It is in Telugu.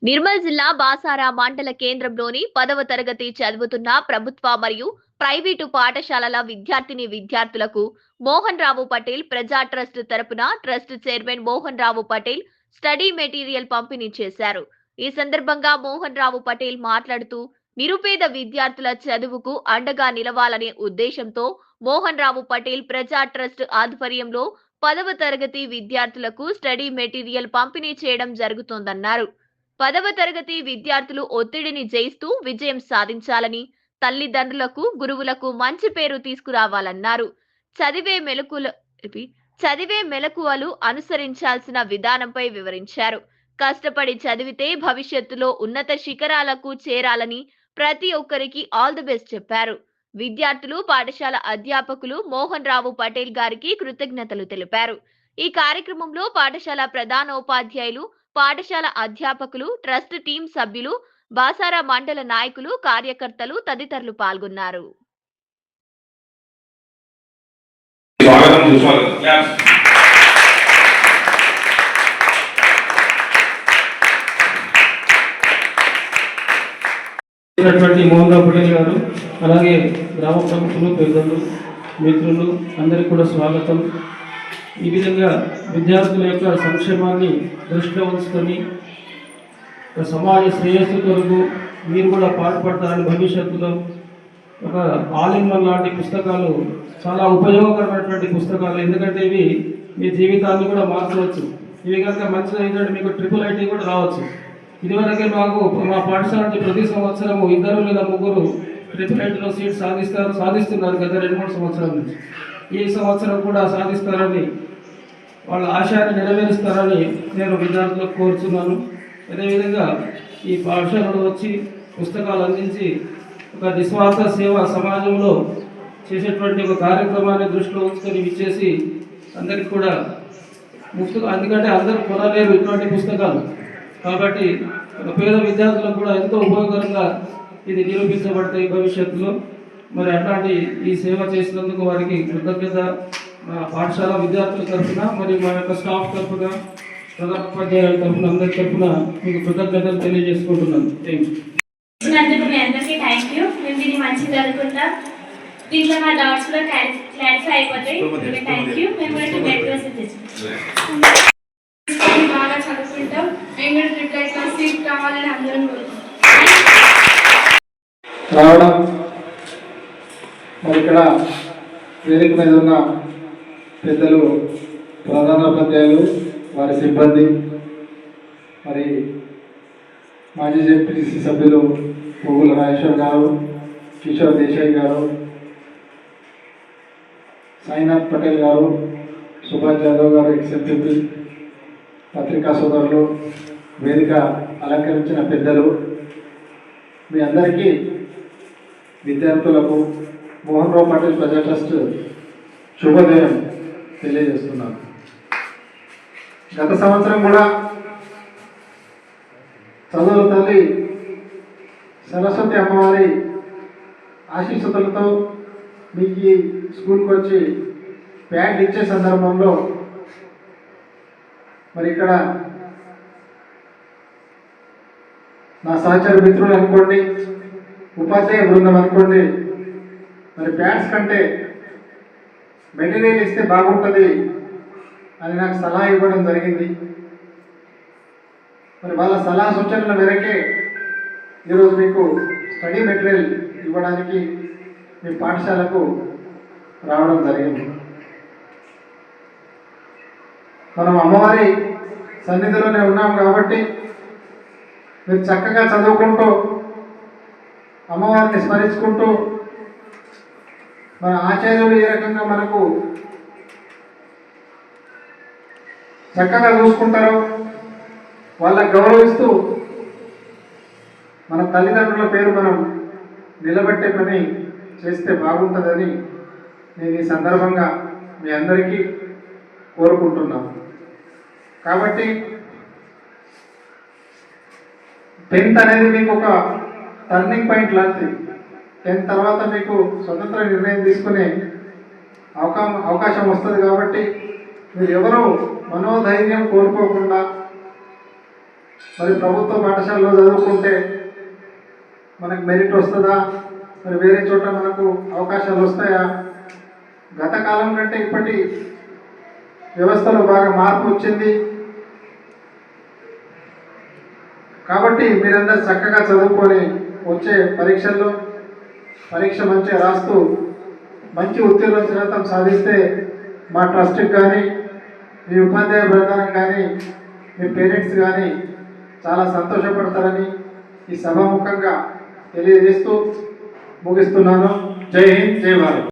నిర్మల్ జిల్లా బాసారా మండల కేంద్రంలోని 10వ తరగతి చదువుతున్న ప్రభుత్వ మరియు ప్రైవేటు పాఠశాలల విద్యార్థులకు మోహన్ రావు పటేల్ ప్రజా ట్రస్ట్ తరపున trust chairman Mohan Rao Patel study material పంపిణీ చేశారు. ఈ సందర్భంగా మోహన్ రావు పటేల్ మాట్లాడుతూ నిరుపేద విద్యార్థుల చదువుకు అండగా నిలవాలనే ఉద్దేశంతో మోహన్ రావు పటేల్ ప్రజా ట్రస్ట్ ఆధ్వర్యంలో 10వ తరగతి విద్యార్థులకు స్టడీ మెటీరియల్ పంపిణీ చేయడం జరుగుతోందన్నారు. 10వ తరగతి విద్యార్థులు ఒత్తిడిని జయిస్తూ విజయం సాధించాలని, తల్లిదండ్రులకు, గురువులకు మంచి పేరు తీసుకురావాలన్నారు. చదివే మెలకువలు చదివే మెలకువలు అనుసరించాల్సిన విధానంపై వివరించారు. కష్టపడి చదివితే భవిష్యత్తులో ఉన్నత శిఖరాలకు చేరాలని ప్రతి ఒక్కరికి ఆల్ ది బెస్ట్ చెప్పారు. విద్యార్థులు, పాఠశాల అధ్యాపకులు మోహన్ రావు పటేల్ గారికి కృతజ్ఞతలు తెలిపారు. ఈ కార్యక్రమంలో పాఠశాల ప్రధానోపాధ్యాయులు, పాఠశాల అధ్యాపకులు, ట్రస్ట్ టీం సభ్యులు, బాసారా మండల నాయకులు, కార్యకర్తలు తదితరులు పాల్గొన్నారు. మోహన్ రావు పటేల్ గారు, అలాగే గ్రామ ప్రముఖులు, పెద్దలు, మిత్రులు అందరికీ కూడా స్వాగతం. ఈ విధంగా విద్యార్థుల యొక్క సంక్షేమాన్ని దృష్టిలో ఉంచుకొని సమాజ శ్రేయస్సు కొరకు మీరు కూడా పాటుపడతారని భవిష్యత్తులో ఒక ఆల్ ఇన్ వన్ లాంటి పుస్తకాలు చాలా ఉపయోగకరమైనటువంటి పుస్తకాలు. ఎందుకంటే ఇవి మీ జీవితాన్ని కూడా మార్చవచ్చు. ఇవి కనుక మంచిగా ఏంటంటే మీకు IIIT కూడా రావచ్చు. ఇదివరకే మాకు మా పాఠశాల నుంచి ప్రతి సంవత్సరము 2 లేదా 3 IIITలో సీట్ సాధిస్తున్నారు గత 2-3 సంవత్సరాల నుంచి. ఈ సంవత్సరం కూడా సాధిస్తారని, వాళ్ళ ఆశయాన్ని నెరవేరుస్తారని నేను విద్యార్థులకు కోరుతున్నాను. అదేవిధంగా ఈ పాఠశాలలో వచ్చి పుస్తకాలు అందించి ఒక నిస్వార్థ సేవ సమాజంలో చేసేటువంటి ఒక కార్యక్రమాన్ని దృష్టిలో ఉంచుకొని ఇచ్చేసి అందరికి కూడా ఎందుకంటే అందరూ కొనలేరు ఇటువంటి పుస్తకాలు. కాబట్టి ఒక పేద విద్యార్థులకు కూడా ఎంతో ఉపయోగకరంగా ఇది నిరూపించబడతాయి భవిష్యత్తులో. మరి అట్లాంటి ఈ సేవ చేసినందుకు వారికి కృతజ్ఞత పాఠశాల విద్యార్థుల తరఫున మరియు మా యొక్క స్టాఫ్ తరఫున, ప్రధానోపాధ్యాయుల తరఫున, అందరి తరఫున మీకు కృతజ్ఞతలు తెలియజేసుకుంటున్నాను. Thank you. మేము దీన్ని మంచిగా చదువుకుంటాం. దీంట్లో మా డౌట్స్ కూడా క్లారిఫై అయిపోతాయి. Thank you. మేము కూడా బెడ్ బాగా చదువుకుంటాం. మేము కూడా IIIT సీట్ కావాలని అందరం రావడం. మరి ఇక్కడ వేదిక మీద ఉన్న పెద్దలు, ప్రధానోపాధ్యాయులు, వారి సిబ్బంది, మరి మాజీ జెడ్పీటీసీ సభ్యులు పువ్వుల రాజేశ్వర్ గారు, కిషోర్ దేశాయ్ గారు, సాయినాథ్ పటేల్ గారు, సుభాష్ యాదవ్ గారు, ఎక్స్ఎంపీ, పత్రికా సోదరులు, వేదిక అలంకరించిన పెద్దలు, మీ అందరికీ విద్యార్థులకు మోహన్ రావు పటేల్ ప్రజా ట్రస్ట్ శుభోదయం తెలియజేస్తున్నాను. గత సంవత్సరం కూడా చదువుల తల్లి సరస్వతి అమ్మవారి ఆశీస్సులతో మీకు ఈ స్కూల్కి వచ్చి ప్యాడ్ ఇచ్చే సందర్భంలో మరి ఇక్కడ నా సహచర మిత్రులు అనుకోండి, ఉపాధ్యాయ బృందం అనుకోండి, మరి ప్యాడ్స్ కంటే మెటీరియల్ ఇస్తే బాగుంటుంది అని నాకు సలహా ఇవ్వడం జరిగింది. మరి వాళ్ళ సలహా సూచనల మేరకే ఈరోజు మీకు స్టడీ మెటీరియల్ ఇవ్వడానికి మీ పాఠశాలకు రావడం జరిగింది. మనం అమ్మవారి సన్నిధిలోనే ఉన్నాం కాబట్టి మీరు చక్కగా చదువుకుంటూ అమ్మవారిని స్మరించుకుంటూ మన ఆచార్యులు ఏ రకంగా మనకు చక్కగా చూసుకుంటారో వాళ్ళని గౌరవిస్తూ మన తల్లిదండ్రుల పేరు మనం నిలబెట్టే పని చేస్తే బాగుంటుందని నేను ఈ సందర్భంగా మీ అందరికీ కోరుకుంటున్నాను. కాబట్టి 10th అనేది మీకు ఒక టర్నింగ్ పాయింట్ లాంటిది. 10th తర్వాత మీకు స్వతంత్ర నిర్ణయం తీసుకునే అవకాశం వస్తుంది. కాబట్టి మీరు ఎవరూ మనోధైర్యం కోల్పోకుండా మరి ప్రభుత్వ పాఠశాలలో చదువుకుంటే మనకు మెరిట్ వస్తుందా, మరి వేరే చోట మనకు అవకాశాలు వస్తాయా? గత కాలం కంటే ఇప్పటి వ్యవస్థలో బాగా మార్పు వచ్చింది. కాబట్టి మీరందరూ చక్కగా చదువుకొని వచ్చే పరీక్ష మంచిగా రాస్తూ మంచి ఉత్తీర్ణ శాతం సాధిస్తే మా ట్రస్ట్కి కానీ, మీ ఉపాధ్యాయ బృందానికి కానీ, మీ పేరెంట్స్ కానీ చాలా సంతోషపడతారని ఈ సభాముఖంగా తెలియజేస్తూ ముగిస్తున్నాను. జై హింద్, జై భారత్.